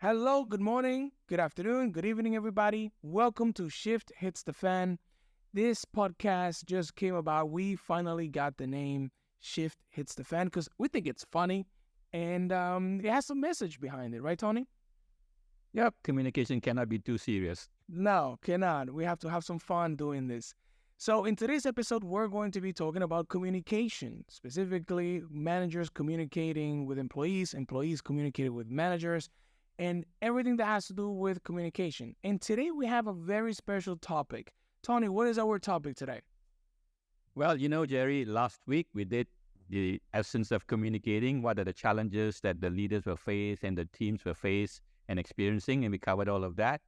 Hello, good morning, good afternoon, good evening, everybody. Welcome to Shift Hits the Fan. This podcast just came about. We finally got the name Shift Hits the Fan because we think it's funny and it has some message behind it, right, Tony? Yep, communication cannot be too serious. No, cannot. We have to have some fun doing this. So, in today's episode, we're going to be talking about communication, specifically managers communicating with employees, employees communicating with managers, and everything that has to do with communication. And today we have a very special topic. Tony, what is our topic today? Well, Jerry, last week we did the essence of communicating. What are the challenges that the leaders will face and the teams will face and experiencing, and we covered all of that.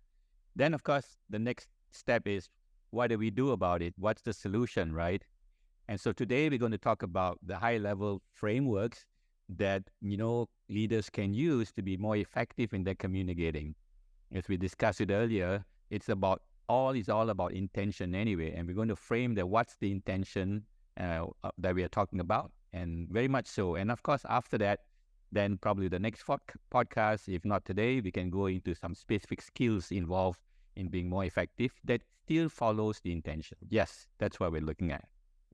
Then, of course, the next step is what do we do about it? What's the solution, right? And so today we're going to talk about the high-level frameworks that, leaders can use to be more effective in their communicating. As we discussed it earlier, it's all about intention anyway, and we're going to frame what's the intention that we are talking about, and very much so. And of course, after that, then probably the next podcast, if not today, we can go into some specific skills involved in being more effective that still follows the intention. Yes, that's what we're looking at.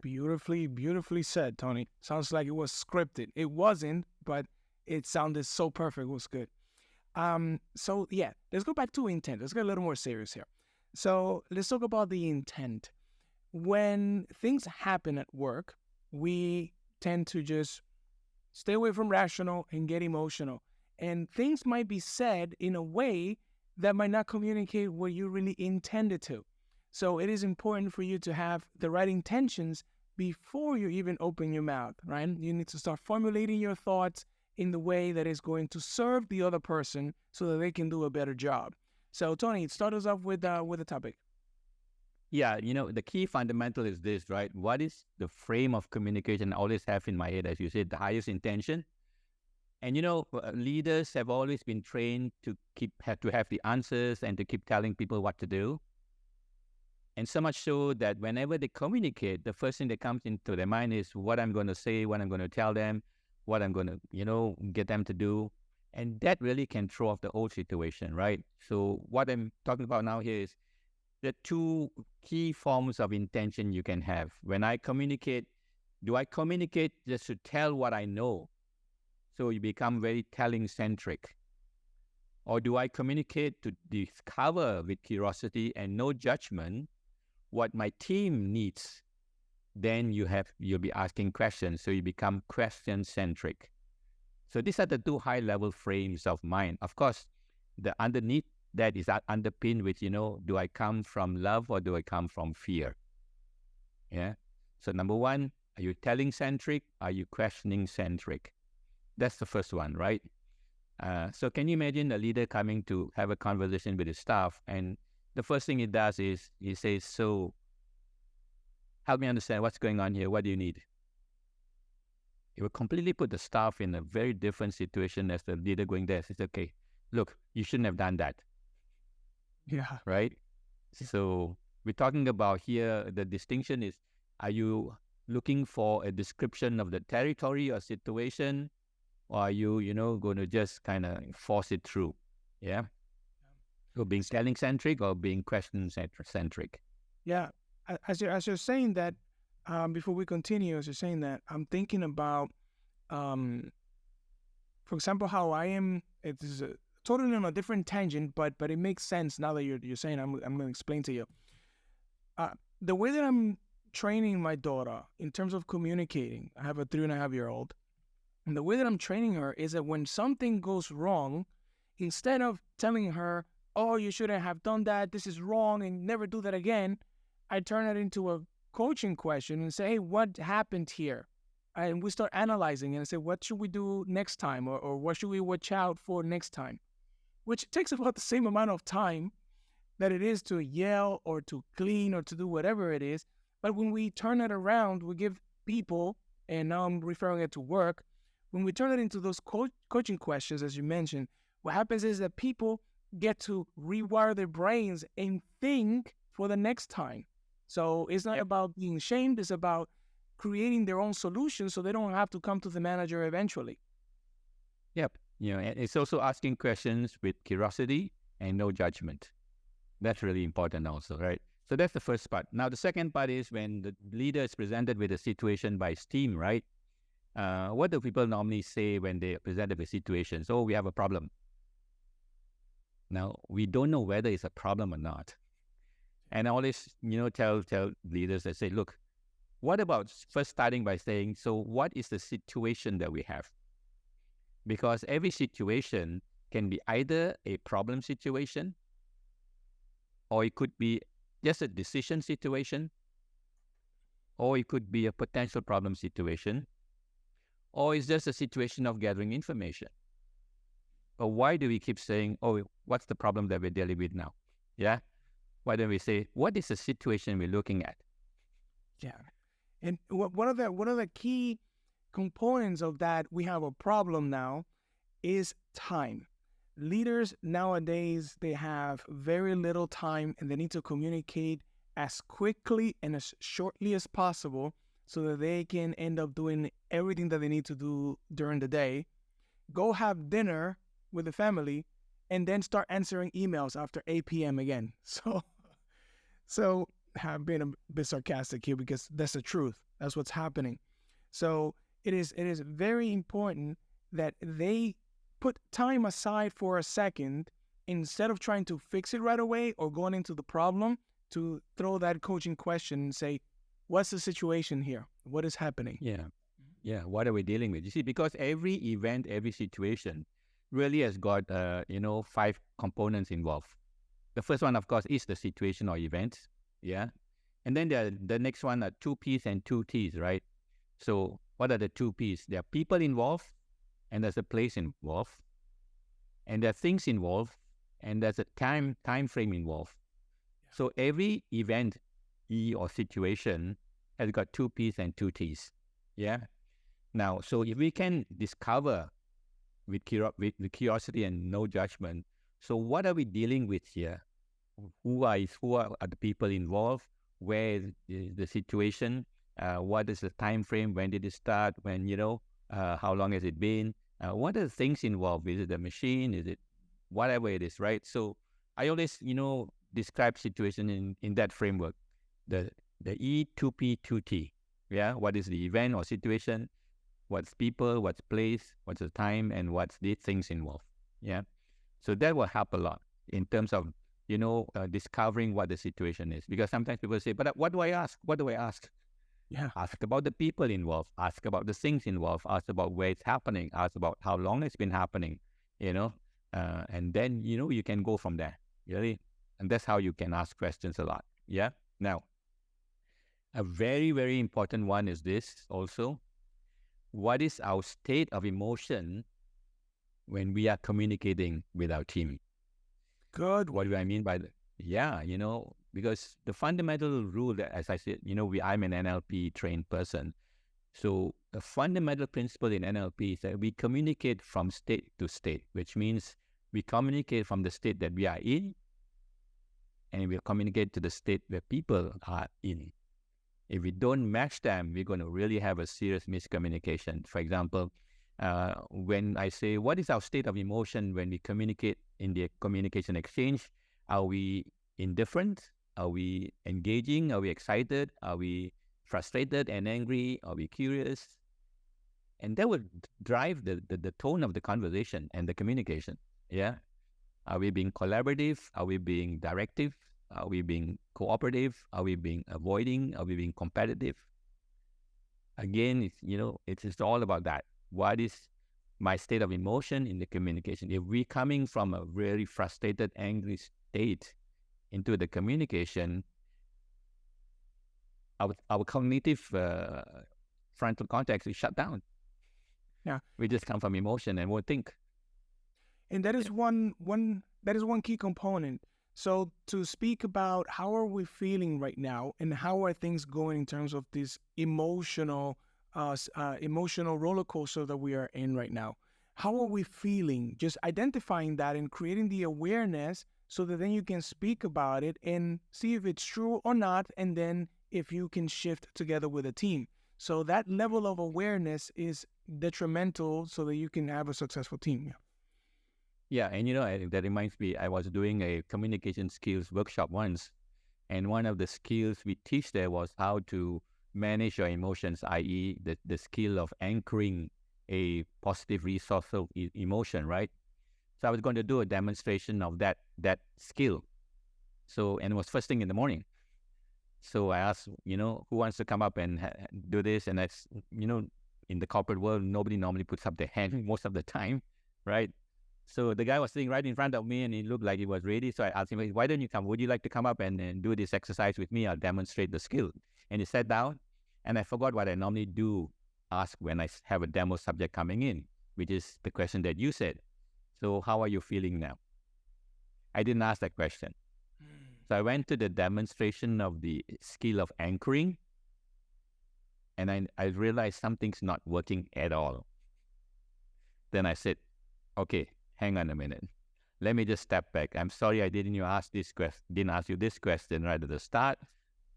Beautifully said, Tony. Sounds like it was scripted. It wasn't, but it sounded so perfect. It was good. So yeah, let's go back to intent. Let's get a little more serious here. So let's talk about the intent. When things happen at work, we tend to just stay away from rational and get emotional. And things might be said in a way that might not communicate what you really intended to. So it is important for you to have the right intentions before you even open your mouth, right? You need to start formulating your thoughts in the way that is going to serve the other person so that they can do a better job. So, Tony, start us off with the topic. Yeah, the key fundamental is this, right? What is the frame of communication I always have in my head, as you said, the highest intention? And, leaders have always been trained to have the answers and to keep telling people what to do. And so much so that whenever they communicate, the first thing that comes into their mind is what I'm going to say, what I'm going to tell them, what I'm going to, get them to do. And that really can throw off the whole situation, right? So what I'm talking about now here is the two key forms of intention you can have. When I communicate, do I communicate just to tell what I know? So you become very telling-centric. Or do I communicate to discover with curiosity and no judgment what my team needs? Then you'll be asking questions, so you become question-centric. So these are the two high-level frames of mind. Of course, the underneath that is underpinned with, do I come from love or do I come from fear? Yeah. So number one, are you telling-centric? Are you questioning-centric? That's the first one, right? So can you imagine a leader coming to have a conversation with his staff, and the first thing he does is he says, so help me understand what's going on here. What do you need? It will completely put the staff in a very different situation as the leader going there. Says, okay, look, you shouldn't have done that. Yeah. Right? So we're talking about here, the distinction is, are you looking for a description of the territory or situation, or are you, going to just kind of force it through? Yeah. So being telling-centric or being question-centric? Yeah. As you're saying that, before we continue, as you're saying that, I'm thinking about, for example, how I am. It is totally on a different tangent, but it makes sense now that you're saying. I'm going to explain to you. The way that I'm training my daughter in terms of communicating. I have a 3.5-year-old, and the way that I'm training her is that when something goes wrong, instead of telling her, "Oh, you shouldn't have done that. This is wrong, and never do that again," I turn it into a coaching question and say, "Hey, what happened here?" And we start analyzing and say, "What should we do next time, or what should we watch out for next time?" Which takes about the same amount of time that it is to yell or to clean or to do whatever it is. But when we turn it around, we give people, and now I'm referring it to work, when we turn it into those coaching questions, as you mentioned, what happens is that people get to rewire their brains and think for the next time. So it's not about being shamed, it's about creating their own solutions so they don't have to come to the manager eventually. Yep. And it's also asking questions with curiosity and no judgment. That's really important also, right? So that's the first part. Now, the second part is when the leader is presented with a situation by his team, right? What do people normally say when they are presented with situations? Oh, we have a problem. Now, we don't know whether it's a problem or not. And I always, tell leaders that say, look, what about first starting by saying, so what is the situation that we have? Because every situation can be either a problem situation, or it could be just a decision situation, or it could be a potential problem situation, or it's just a situation of gathering information. But why do we keep saying, oh, what's the problem that we're dealing with now? Yeah? Why don't we say, what is the situation we're looking at? Yeah. And one of the key components of that we have a problem now is time. Leaders nowadays, they have very little time and they need to communicate as quickly and as shortly as possible so that they can end up doing everything that they need to do during the day, go have dinner with the family, and then start answering emails after 8 p.m. again. So I'm being a bit sarcastic here because that's the truth. That's what's happening. So it is very important that they put time aside for a second instead of trying to fix it right away or going into the problem, to throw that coaching question and say, what's the situation here? What is happening? Yeah. What are we dealing with? You see, because every event, every situation really has got, 5 components involved. The first one, of course, is the situation or event. Yeah. And then the next one are 2 P's and 2 T's, right? So what are the 2 P's? There are people involved, and there's a place involved, and there are things involved, and there's a time frame involved. So every event, or situation has got 2 P's and 2 T's. Yeah. Now, so if we can discover with curiosity and no judgment, so what are we dealing with here? Who are the people involved? Where is the situation? What is the time frame? When did it start? When, how long has it been? What are the things involved? Is it the machine? Is it whatever it is, right? So I always, describe situation in that framework. The E, 2P, 2T. Yeah. What is the event or situation? What's people? What's place? What's the time? And what's the things involved? Yeah. So that will help a lot in terms of, discovering what the situation is. Because sometimes people say, but what do I ask? What do I ask? Yeah. Ask about the people involved. Ask about the things involved. Ask about where it's happening. Ask about how long it's been happening, and then, you can go from there, really. And that's how you can ask questions a lot. Yeah. Now, a very, very important one is this also. What is our state of emotion when we are communicating with our team? Good. What do I mean by that? Yeah, because the fundamental rule that, as I said, I'm an NLP trained person. So the fundamental principle in NLP is that we communicate from state to state, which means we communicate from the state that we are in, and we'll communicate to the state where people are in. If we don't match them, we're going to really have a serious miscommunication. For example, when I say, what is our state of emotion when we communicate in the communication exchange? Are we indifferent? Are we engaging? Are we excited? Are we frustrated and angry? Are we curious? And that would drive the tone of the conversation and the communication. Yeah. Are we being collaborative? Are we being directive? Are we being cooperative? Are we being avoiding? Are we being competitive? Again, it's all about that. What is my state of emotion in the communication? If we're coming from a very frustrated, angry state into the communication, our cognitive frontal cortex is shut down. Yeah. We just come from emotion and won't think. And that is one key component. So to speak about how are we feeling right now and how are things going in terms of this emotional roller coaster that we are in right now. How are we feeling? Just identifying that and creating the awareness so that then you can speak about it and see if it's true or not, and then if you can shift together with a team. So that level of awareness is detrimental so that you can have a successful team. Yeah, and that reminds me, I was doing a communication skills workshop once, and one of the skills we teach there was how to manage your emotions, i.e., the skill of anchoring a positive resourceful emotion, right? So I was going to do a demonstration of that skill. So, and it was first thing in the morning. So I asked, who wants to come up and do this? And that's, in the corporate world, nobody normally puts up their hand most of the time, right? So the guy was sitting right in front of me and he looked like he was ready. So I asked him, why don't you come? Would you like to come up and do this exercise with me? I'll demonstrate the skill. And he sat down and I forgot what I normally do ask when I have a demo subject coming in, which is the question that you said. So how are you feeling now? I didn't ask that question. So I went to the demonstration of the skill of anchoring and I realized something's not working at all. Then I said, okay, hang on a minute. Let me just step back. I'm sorry I didn't ask you this question right at the start.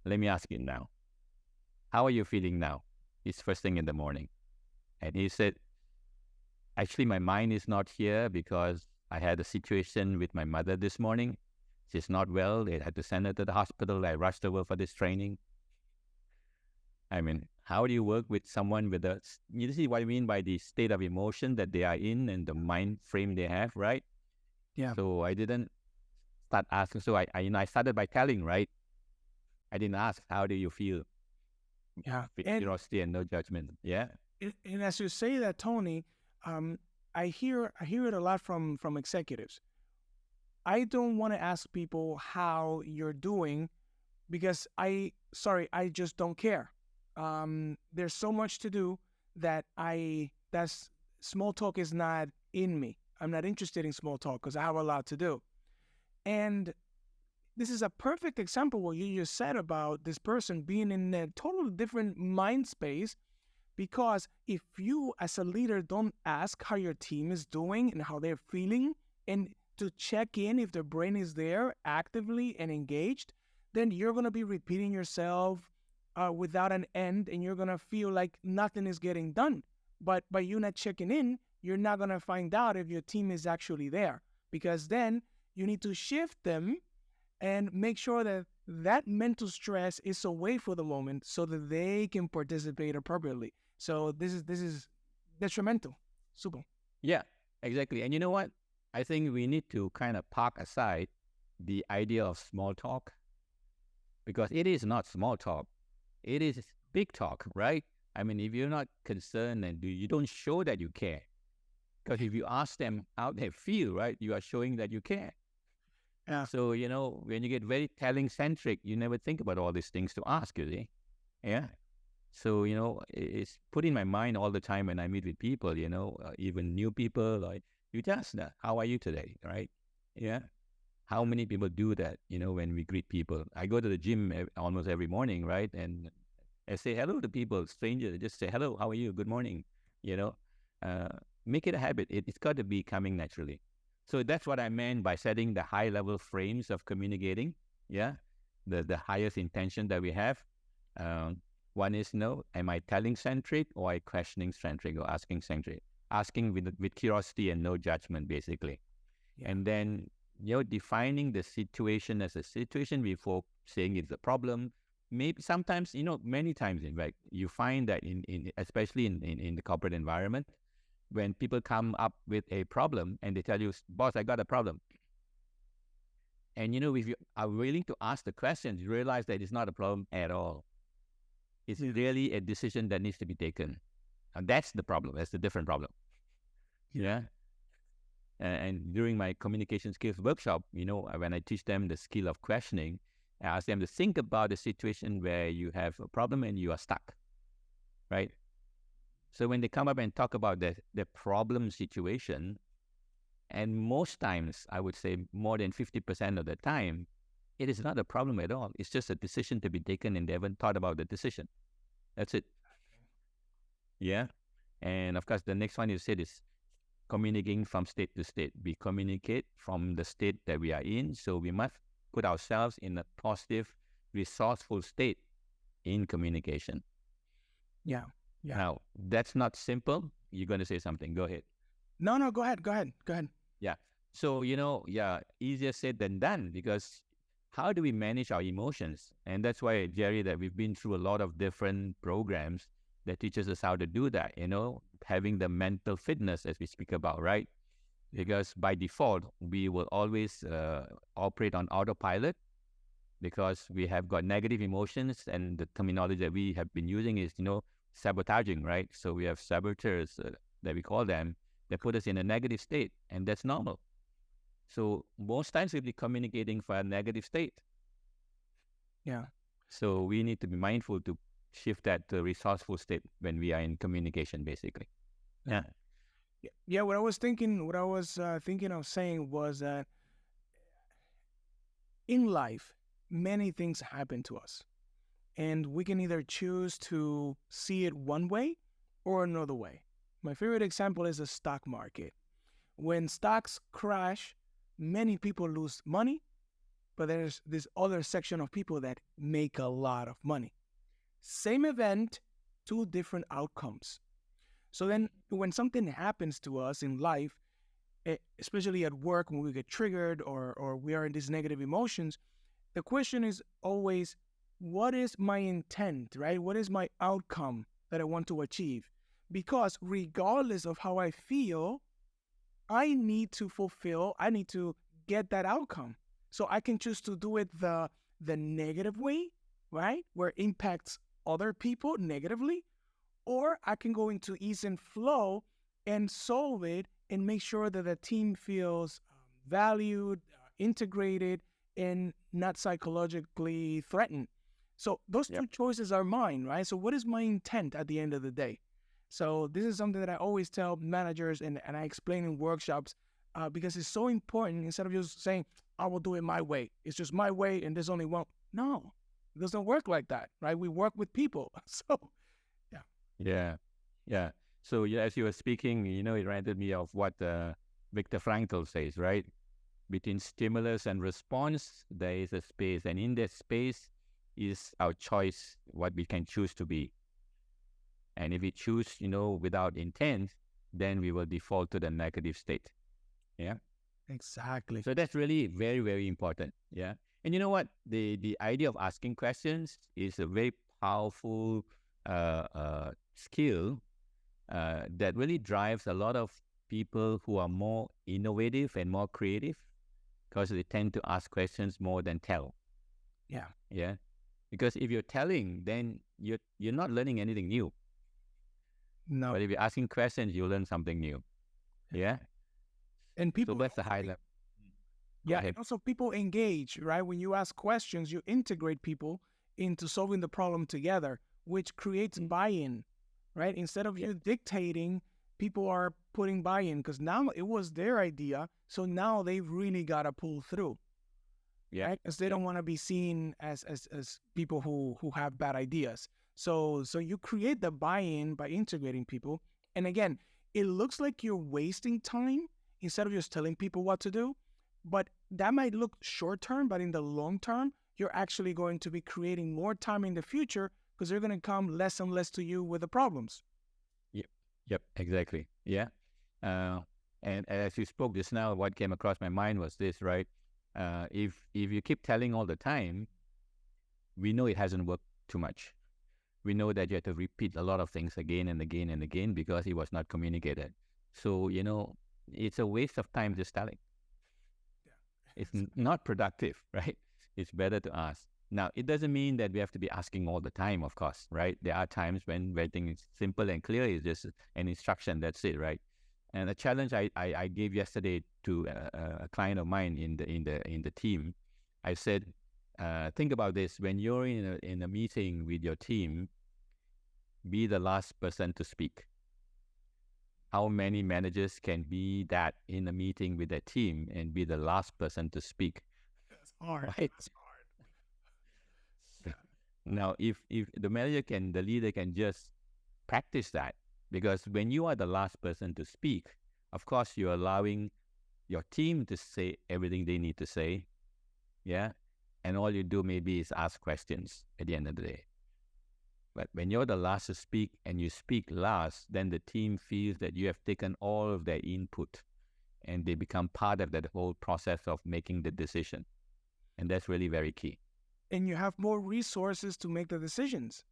Let me ask you now. How are you feeling now? It's first thing in the morning. And he said, actually, my mind is not here because I had a situation with my mother this morning. She's not well. They had to send her to the hospital. I rushed over for this training. I mean, how do you work with someone with you see what I mean by the state of emotion that they are in and the mind frame they have, right? Yeah. So I didn't start asking. So I started by telling, right? I didn't ask, how do you feel? Yeah. With curiosity and no judgment. Yeah. And as you say that, Tony, I hear it a lot from executives. I don't want to ask people how you're doing because I just don't care. There's so much to do that that's small talk is not in me. I'm not interested in small talk because I have a lot to do. And this is a perfect example what you just said about this person being in a totally different mind space. Because if you as a leader don't ask how your team is doing and how they're feeling and to check in if their brain is there actively and engaged, then you're going to be repeating yourself without an end and you're going to feel like nothing is getting done. But by you not checking in, you're not going to find out if your team is actually there, because then you need to shift them and make sure that that mental stress is away for the moment so that they can participate appropriately. So this is detrimental. Super. Yeah, exactly. And you know what? I think we need to kind of park aside the idea of small talk because it is not small talk. It is big talk, right? I mean, if you're not concerned and you don't show that you care, because if you ask them how they feel, right, you are showing that you care. Yeah. So, when you get very telling centric, you never think about all these things to ask, you see? Yeah. So, it's put in my mind all the time when I meet with people, even new people, like you just, how are you today, right? Yeah. How many people do that, when we greet people? I go to the gym almost every morning, right? And I say hello to people, strangers, just say, hello, how are you? Good morning, you know? Make it a habit. It's got to be coming naturally. So that's what I meant by setting the high level frames of communicating. Yeah. The highest intention that we have. One is, am I telling centric or am I questioning centric or asking centric? Asking with curiosity and no judgment, basically. Yeah. And then, defining the situation as a situation before saying it's a problem. Maybe sometimes, many times, in fact, you find that especially in the corporate environment, when people come up with a problem and they tell you, boss, I got a problem. And, if you are willing to ask the questions, you realize that it's not a problem at all. It's really a decision that needs to be taken. And that's the problem. That's the different problem. Yeah. And during my communication skills workshop, when I teach them the skill of questioning, I ask them to think about a situation where you have a problem and you are stuck, right? So when they come up and talk about the problem situation, and most times, I would say more than 50% of the time, it is not a problem at all. It's just a decision to be taken and they haven't thought about the decision. That's it. Yeah. And of course, the next one you said is communicating from state to state. We communicate from the state that we are in. So we must put ourselves in a positive, resourceful state in communication. Yeah. Yeah. Now, that's not simple. You're going to say something. Go ahead. No, go ahead. Yeah. So, easier said than done, because how do we manage our emotions? And that's why, Jerry, that we've been through a lot of different programs that teaches us how to do that, having the mental fitness as we speak about, right? Because by default, we will always operate on autopilot because we have got negative emotions, and the terminology that we have been using is, sabotaging, right? So we have saboteurs that we call them, that put us in a negative state, and that's normal. So most times we'll be communicating for a negative state. Yeah. So we need to be mindful to shift that to a resourceful state when we are in communication, basically. Yeah. Yeah. What I was thinking of saying was that in life, many things happen to us, and we can either choose to see it one way or another way. My favorite example is the stock market. When stocks crash, many people lose money, but there's this other section of people that make a lot of money. Same event, two different outcomes. So then, when something happens to us in life, especially at work, when we get triggered or we are in these negative emotions, the question is always, what is my intent, right? What is my outcome that I want to achieve? Because regardless of how I feel, I need to get that outcome. So I can choose to do it the negative way, right? Where it impacts other people negatively, or I can go into ease and flow and solve it and make sure that the team feels valued, integrated, and not psychologically threatened. So those Yep. two choices are mine, right? So what is my intent at the end of the day? So this is something that I always tell managers, and I explain in workshops because it's so important. Instead of just saying, I will do it my way. It's just my way and there's only one. No, it doesn't work like that, right? We work with people. So, yeah. Yeah. Yeah. So as you were speaking, it reminded me of what Viktor Frankl says, right? Between stimulus and response, there is a space. And in that space is our choice, what we can choose to be. And if we choose, without intent, then we will default to the negative state. Yeah. Exactly. So that's really very, very important. Yeah. And you know what? The idea of asking questions is a very powerful skill that really drives a lot of people who are more innovative and more creative, because they tend to ask questions more than tell. Yeah. Yeah. Because if you're telling, then you're not learning anything new. No. But if you're asking questions, you learn something new. Yeah. And So people that's the high level. Go yeah, ahead. and also people engage, right? When you ask questions, you integrate people into solving the problem together, which creates buy-in, right? Instead of you dictating, people are putting buy-in because now it was their idea. So now they've really got to pull through, Yeah. right? Because they don't want to be seen as people who have bad ideas. So you create the buy-in by integrating people. And again, it looks like you're wasting time instead of just telling people what to do. But that might look short term, but in the long term, you're actually going to be creating more time in the future because they're going to come less and less to you with the problems. Yep. Yep. Exactly. Yeah. And as you spoke just now, what came across my mind was this, right? If you keep telling all the time, we know it hasn't worked too much. We know that you have to repeat a lot of things again and again and again because it was not communicated. So, it's a waste of time just telling. It's not productive, right? It's better to ask. Now, it doesn't mean that we have to be asking all the time, of course, right? There are times when everything is simple and clear. It's just an instruction. That's it, right? And a challenge I gave yesterday to a client of mine in the team, I said, think about this: when you're in a meeting with your team, be the last person to speak. How many managers can be that in a meeting with their team and be the last person to speak? That's hard. Right? That's hard. Now, if the leader can just practice that, because when you are the last person to speak, of course, you're allowing your team to say everything they need to say. Yeah. And all you do maybe is ask questions at the end of the day. But when you're the last to speak and you speak last, then the team feels that you have taken all of their input and they become part of that whole process of making the decision. And that's really very key. And you have more resources to make the decisions.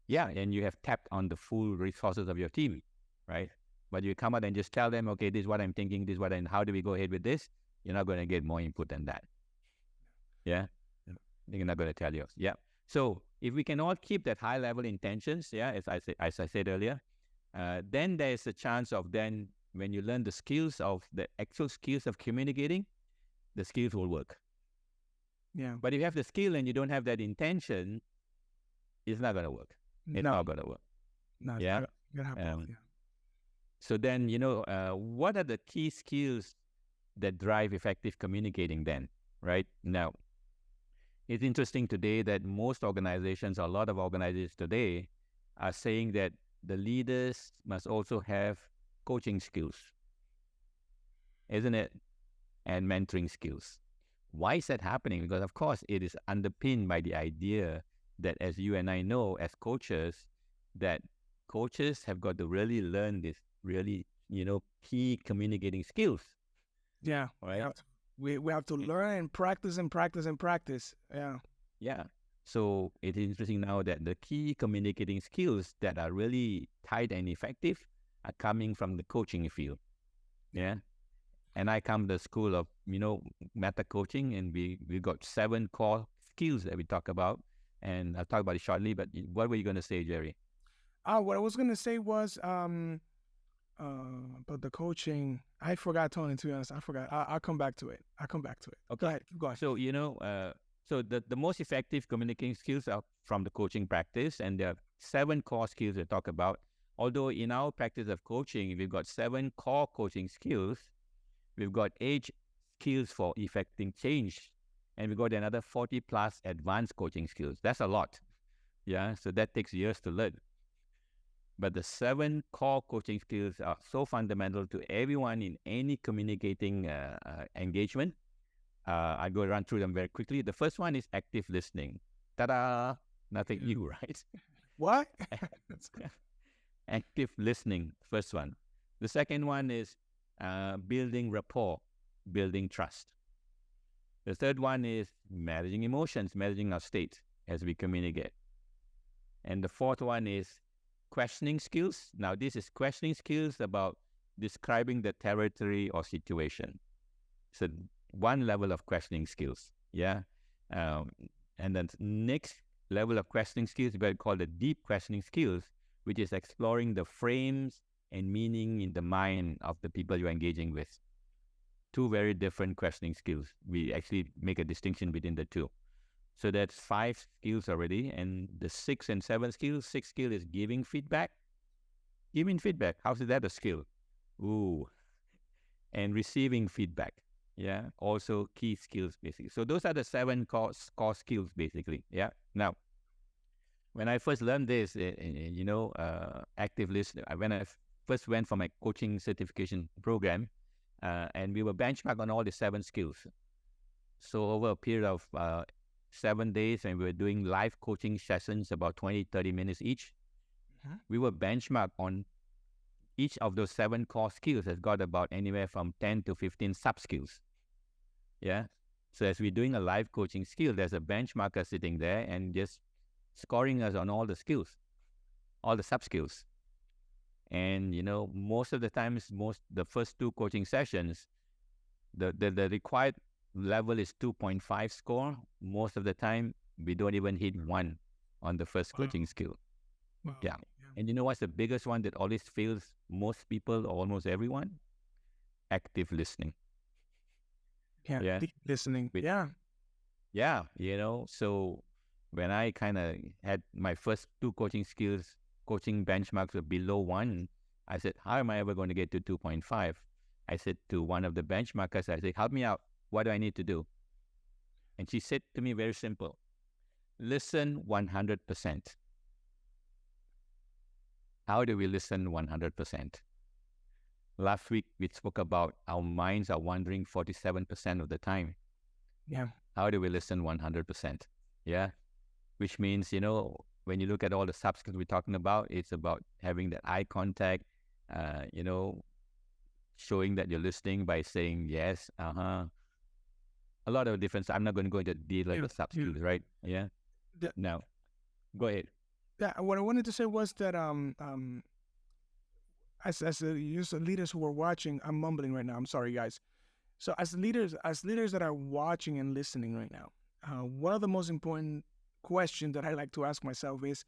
Yeah, and you have tapped on the full resources of your team, right? But you come out and just tell them, okay, this is what I'm thinking, this is what how do we go ahead with this? You're not going to get more input than that. Yeah? They're not going to tell you. Yeah. So if we can all keep that high level intentions, yeah, as I said earlier, then there's a chance of then when you learn the actual skills of communicating, the skills will work. Yeah. But if you have the skill and you don't have that intention, it's not going to work. It's not going to work. No, it's Yeah. not gonna happen. Yeah. So then, what are the key skills that drive effective communicating then, right? Now, it's interesting today that most organizations, a lot of organizations today are saying that the leaders must also have coaching skills, isn't it? And mentoring skills. Why is that happening? Because, of course, it is underpinned by the idea that, as you and I know, as coaches, that coaches have got to really learn this really, key communicating skills. Yeah. Right. We have to learn and practice and practice and practice. Yeah. Yeah. So it is interesting now that the key communicating skills that are really tight and effective are coming from the coaching field. Yeah. And I come to the school of, meta coaching, and we got 7 core skills that we talk about. And I'll talk about it shortly, but what were you going to say, Jerry? What I was going to say was but the coaching, I forgot, Tony, to be honest. I forgot. I'll come back to it. Okay. Go ahead. Keep going. So, so the most effective communicating skills are from the coaching practice, and there are 7 core skills we talk about. Although in our practice of coaching, we've got 7 core coaching skills, we've got 8 skills for effecting change, and we've got another 40 plus advanced coaching skills. That's a lot. Yeah. So that takes years to learn. But the 7 core coaching skills are so fundamental to everyone in any communicating engagement. I'll go run through them very quickly. The first one is active listening. Ta-da! Nothing new, right? What? Active listening, first one. The second one is building rapport, building trust. The third one is managing emotions, managing our state as we communicate. And the fourth one is questioning skills. Now, this is questioning skills about describing the territory or situation. So one level of questioning skills, yeah? And then next level of questioning skills, we call the deep questioning skills, which is exploring the frames and meaning in the mind of the people you're engaging with. 2 very different questioning skills. We actually make a distinction between the 2. So that's 5 skills already. And the 6th and 7th skill, 6th skill is giving feedback. Giving feedback, how's that a skill? Ooh. And receiving feedback. Yeah, also key skills basically. So those are the 7 core skills basically. Yeah. Now, when I first learned this, active listening, when I first went for my coaching certification program, and we were benchmarked on all the 7 skills. So over a period of 7 days, and we were doing live coaching sessions, about 20, 30 minutes each, we were benchmarked on each of those 7 core skills has got about anywhere from 10 to 15 sub-skills. Yeah. So as we're doing a live coaching skill, there's a benchmarker sitting there and just scoring us on all the skills, all the sub-skills. And, most of the times, the first 2 coaching sessions, the required level is 2.5 score. Most of the time, we don't even hit 1 on the first coaching skill. Wow. Yeah. And you know what's the biggest one that always fails most people or almost everyone? Active listening. Yeah. Deep listening. Yeah. Yeah. So when I kind of had my first 2 coaching skills, coaching benchmarks were below 1, I said, how am I ever going to get to 2.5? I said to one of the benchmarkers, I said, help me out. What do I need to do? And she said to me, very simple, listen 100%. How do we listen 100%? Last week, we spoke about our minds are wandering 47% of the time. Yeah. How do we listen 100%? Yeah. Which means, when you look at all the sub-skills we're talking about, it's about having that eye contact, showing that you're listening by saying yes, uh-huh. A lot of difference. I'm not going to go into detail like Yeah, the sub yeah. skills, right? Yeah. The, Now, go ahead. yeah. What I wanted to say was that as leaders who are watching, I'm mumbling right now. I'm sorry, guys. So as leaders that are watching and listening right now, one of the most important questions that I like to ask myself is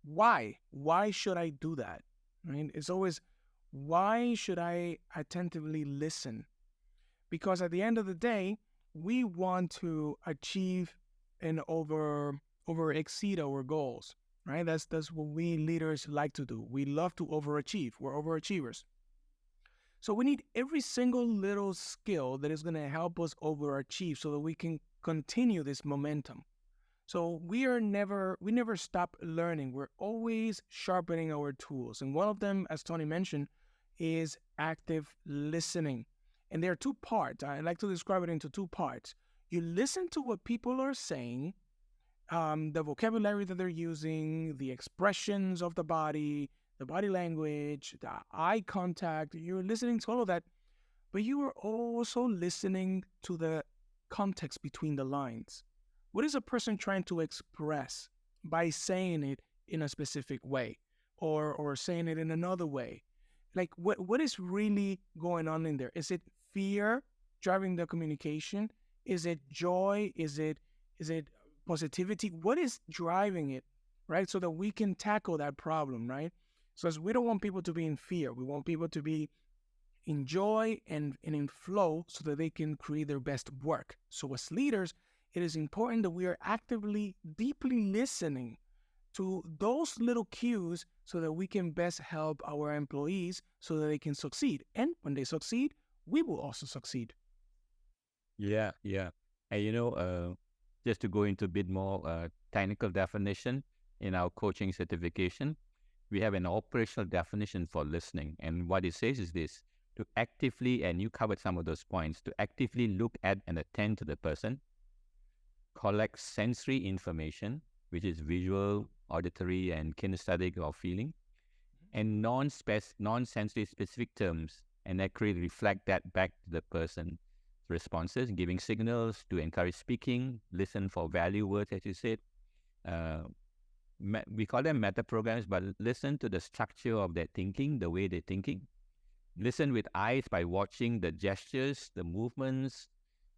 why? Why should I do that? Right? It's always why should I attentively listen? Because at the end of the day, we want to achieve and over exceed our goals. Right? That's what we leaders like to do. We love to overachieve. We're overachievers. So we need every single little skill that is going to help us overachieve so that we can continue this momentum. So we never stop learning. We're always sharpening our tools. And one of them, as Tony mentioned, is active listening. And there are two parts. I like to describe it into two parts. You listen to what people are saying, the vocabulary that they're using, the expressions of the body language, the eye contact. You're listening to all of that, but you are also listening to the context between the lines. What is a person trying to express by saying it in a specific way or saying it in another way? Like what is really going on in there? Is it fear driving the communication? Is it joy? Is it positivity? What is driving it? Right? So that we can tackle that problem, right? So as we don't want people to be in fear. We want people to be in joy and in flow so that they can create their best work. So as leaders, it is important that we are actively, deeply listening to those little cues so that we can best help our employees so that they can succeed. And when they succeed, we will also succeed. Yeah, yeah. And just to go into a bit more technical definition in our coaching certification, we have an operational definition for listening. And what it says is this: to actively, and you covered some of those points, to actively look at and attend to the person, collect sensory information, which is visual, auditory, and kinesthetic or feeling, and non-sensory specific terms, and accurately reflect that back to the person's responses, giving signals to encourage speaking, listen for value words, as you said. Uh, we call them meta programs, but listen to the structure of their thinking, the way they're thinking. Listen with eyes by watching the gestures, the movements,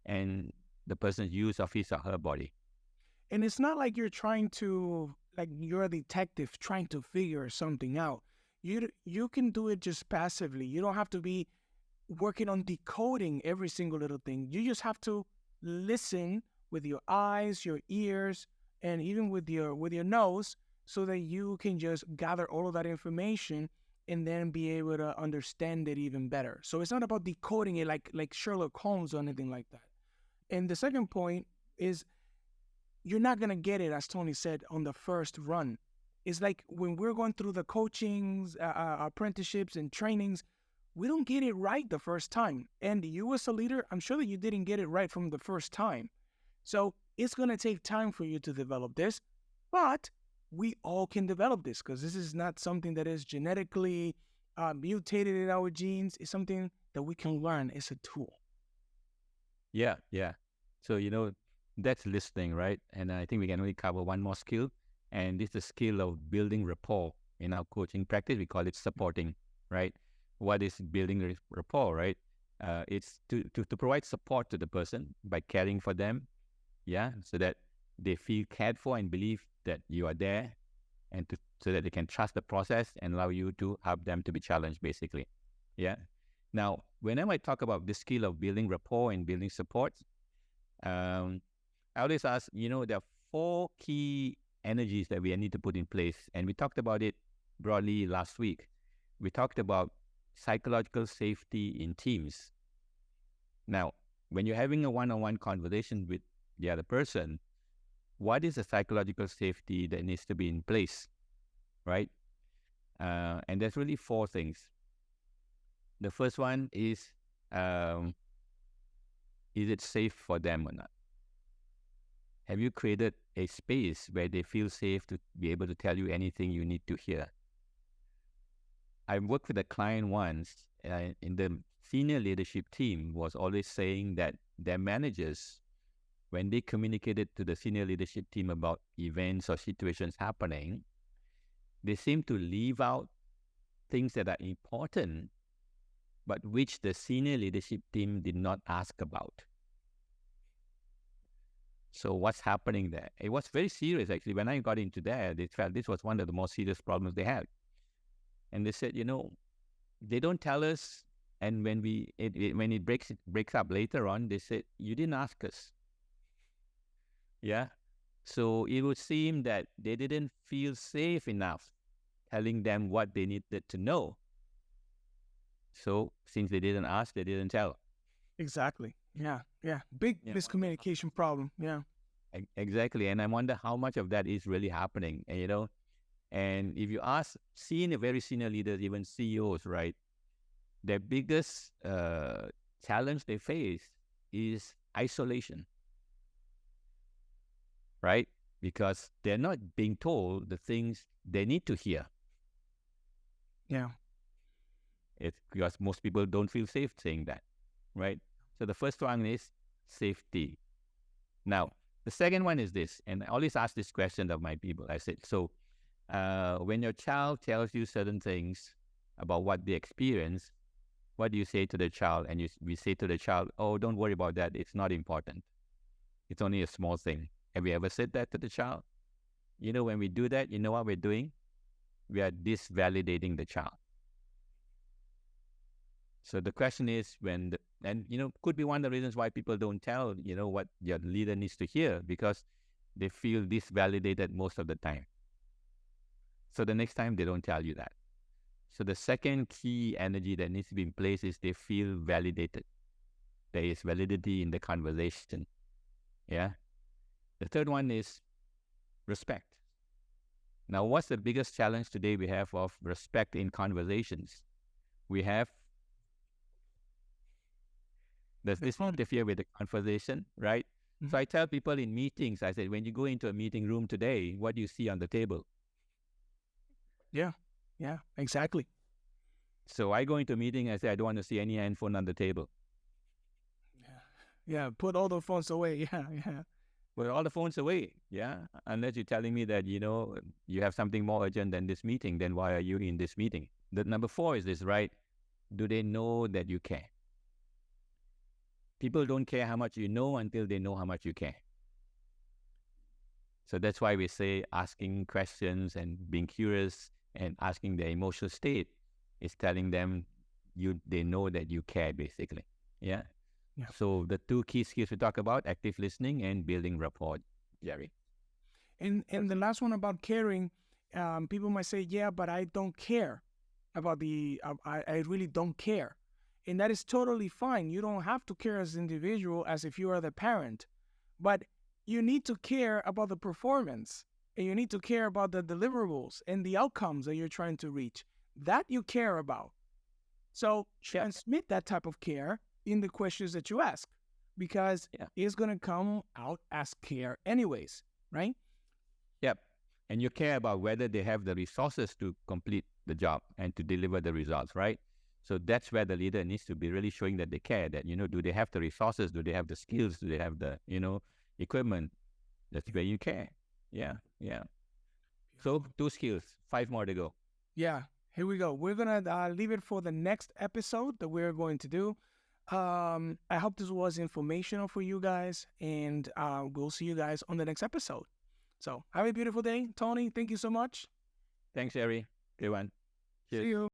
and the person's use of his or her body. And it's not like you're trying to, like you're a detective trying to figure something out. You can do it just passively. You don't have to be working on decoding every single little thing. You just have to listen with your eyes, your ears, and even with your nose so that you can just gather all of that information and then be able to understand it even better. So it's not about decoding it like Sherlock Holmes or anything like that. And the second point is you're not going to get it, as Tony said, on the first run. It's like when we're going through the coachings, apprenticeships, and trainings, we don't get it right the first time. And you as a leader, I'm sure that you didn't get it right from the first time. So it's going to take time for you to develop this, but we all can develop this because this is not something that is genetically mutated in our genes. It's something that we can learn. It's a tool. Yeah, yeah. So, that's listening, right? And I think we can only cover one more skill, and this is the skill of building rapport. In our coaching practice, we call it supporting, right? What is building rapport, right? It's to provide support to the person by caring for them, yeah, so that they feel cared for and believe that you are there, and so that they can trust the process and allow you to help them to be challenged, basically. Yeah. Now, whenever I talk about this skill of building rapport and building support, I always ask, there are four key energies that we need to put in place. And we talked about it broadly last week. We talked about psychological safety in teams. Now, when you're having a one-on-one conversation with the other person, what is the psychological safety that needs to be in place, right? And there's really four things. The first one is it safe for them or not? Have you created a space where they feel safe to be able to tell you anything you need to hear? I worked with a client once in the senior leadership team was always saying that their managers, when they communicated to the senior leadership team about events or situations happening, they seem to leave out things that are important, but which the senior leadership team did not ask about. So what's happening there? It was very serious, actually. When I got into that, they felt this was one of the most serious problems they had. And they said, they don't tell us. And when when it breaks up later on, they said, you didn't ask us. Yeah. So it would seem that they didn't feel safe enough telling them what they needed to know. So since they didn't ask, they didn't tell. Exactly. Yeah. Big miscommunication problem. Yeah. Exactly. And I wonder how much of that is really happening. And if you ask very senior leaders, even CEOs, right, their biggest challenge they face is isolation, right? Because they're not being told the things they need to hear. Yeah. It's because most people don't feel safe saying that, right? So the first one is safety. Now, the second one is this, and I always ask this question of my people. I said, so when your child tells you certain things about what they experience, what do you say to the child? And we say to the child, oh, don't worry about that. It's not important. It's only a small thing. Have you ever said that to the child? When we do that, you know what we're doing? We are disvalidating the child. So the question is could be one of the reasons why people don't tell, what your leader needs to hear, because they feel disvalidated most of the time. So the next time they don't tell you that. So the second key energy that needs to be in place is they feel validated. There is validity in the conversation. Yeah. The third one is respect. Now, what's the biggest challenge today we have of respect in conversations? Does this interfere with the conversation, right? Mm-hmm. So I tell people in meetings, I said, when you go into a meeting room today, what do you see on the table? Yeah, exactly. So I go into a meeting, I say, I don't want to see any handphone on the table. Yeah, put all the phones away. Yeah. Put all the phones away, yeah? Unless you're telling me that, you have something more urgent than this meeting, then why are you in this meeting? The number 4 is this, right? Do they know that you care? People don't care how much you know until they know how much you care. So that's why we say asking questions and being curious and asking their emotional state is telling them they know that you care, basically. Yeah. So the 2 key skills we talk about, active listening and building rapport, Jerry. And the last one about caring, people might say, yeah, but I don't care about I really don't care. And that is totally fine. You don't have to care as an individual as if you are the parent. But you need to care about the performance. And you need to care about the deliverables and the outcomes that you're trying to reach. That you care about. So transmit that type of care in the questions that you ask. Because it's going to come out as care anyways, right? Yep. And you care about whether they have the resources to complete the job and to deliver the results, right? So that's where the leader needs to be really showing that they care, that, do they have the resources? Do they have the skills? Do they have the, equipment? That's where you care. Yeah. So 2 skills, 5 more to go. Yeah, here we go. We're going to leave it for the next episode that we're going to do. I hope this was informational for you guys, and we'll see you guys on the next episode. So have a beautiful day. Tony, thank you so much. Thanks, Harry. Good one. Cheers. See you.